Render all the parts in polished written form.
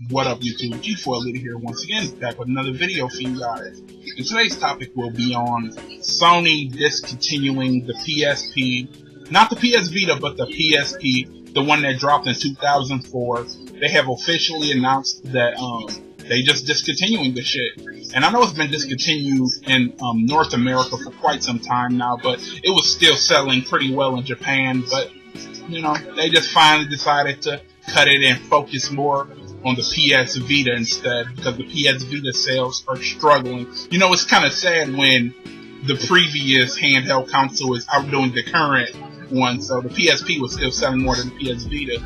What up, YouTube? G4 Leader here once again, back with another video for you guys. And today's topic will be on Sony discontinuing the PSP, not the PS Vita, but the PSP, the one that dropped in 2004. They have officially announced that they just discontinuing the shit. And I know it's been discontinued in North America for quite some time now, but it was still selling pretty well in Japan. But you know, they just finally decided to cut it and focus more on the PS Vita instead, because the PS Vita sales are struggling. You know, it's kind of sad when the previous handheld console is outdoing the current one, so the PSP was still selling more than the PS Vita.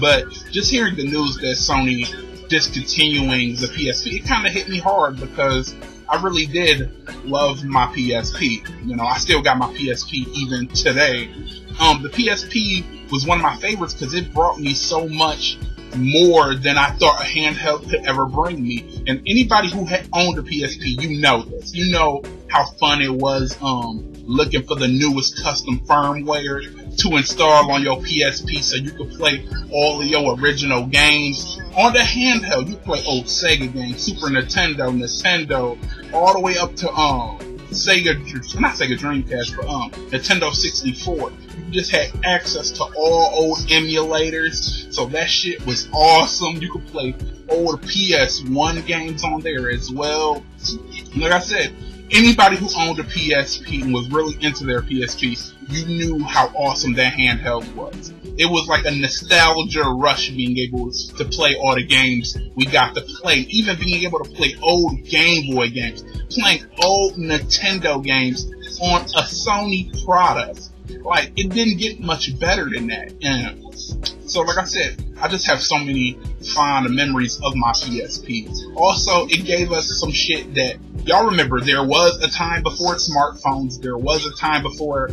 But just hearing the news that Sony discontinuing the PSP, it kind of hit me hard, because I really did love my PSP. You know, I still got my PSP even today. The PSP was one of my favorites because it brought me so much more than I thought a handheld could ever bring me. And anybody who had owned a PSP, you know this. You know how fun it was looking for the newest custom firmware to install on your PSP so you could play all of your original games. On the handheld, you play old Sega games, Super Nintendo, all the way up to not Sega Dreamcast, but Nintendo 64. You just had access to all old emulators, so that shit was awesome. You could play old PS1 games on there as well. Like I said, anybody who owned a PSP and was really into their PSP, you knew how awesome that handheld was. It was like a nostalgia rush being able to play all the games we got to play. Even being able to play old Game Boy games, playing old Nintendo games on a Sony product. Like, it didn't get much better than that. And so, like I said, I just have so many fond memories of my PSP. Also, it gave us some shit that, y'all remember, there was a time before smartphones, there was a time before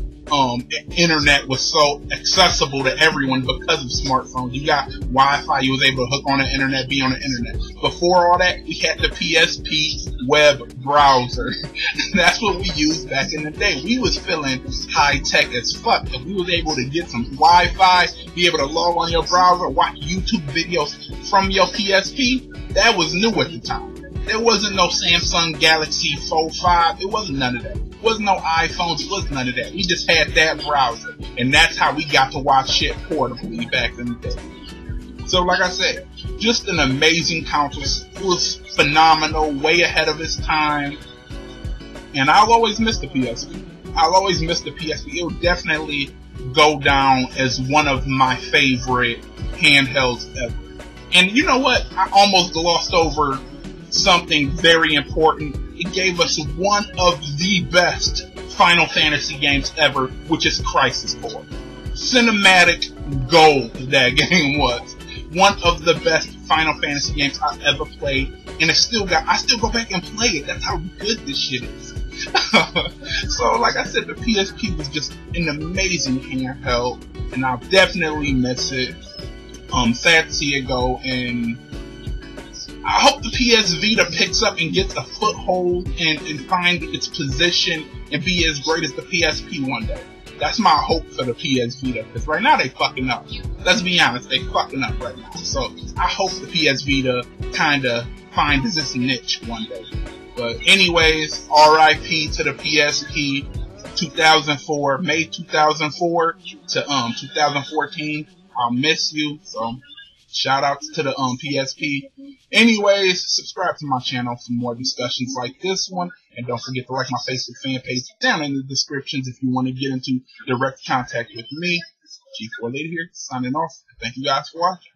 internet was so accessible to everyone because of smartphones. You got Wi-Fi, you was able to hook on the internet, be on the internet. Before all that, we had the PSP web browser. That's what we used back in the day. We was feeling high-tech as fuck. If we was able to get some Wi-Fi, be able to log on your browser, watch YouTube videos from your PSP, that was new at the time. There wasn't no Samsung Galaxy Fold 5. It wasn't none of that. It wasn't no iPhones. It wasn't none of that. We just had that browser. And that's how we got to watch shit portably back in the day. So like I said, just an amazing console. It was phenomenal, way ahead of its time. And I'll always miss the PSP. I'll always miss the PSP. It will definitely go down as one of my favorite handhelds ever. And you know what? I almost glossed over something very important. It gave us one of the best Final Fantasy games ever, which is Crisis Core. Cinematic gold that game was. One of the best Final Fantasy games I've ever played, and I still go back and play it. That's how good this shit is. So like I said, the PSP was just an amazing handheld, and I'll definitely miss it. Sad to see it go, and I hope the PS Vita picks up and gets a foothold and find its position and be as great as the PSP one day. That's my hope for the PS Vita, because right now they fucking up. Let's be honest, they fucking up right now. So I hope the PS Vita kinda finds its niche one day. But anyways, RIP to the PSP. 2004, May 2004 to 2014. I'll miss you. So shout out to the PSP. Anyways, subscribe to my channel for more discussions like this one. And don't forget to like my Facebook fan page down in the descriptions if you want to get into direct contact with me. G4 Leader here, signing off. Thank you guys for watching.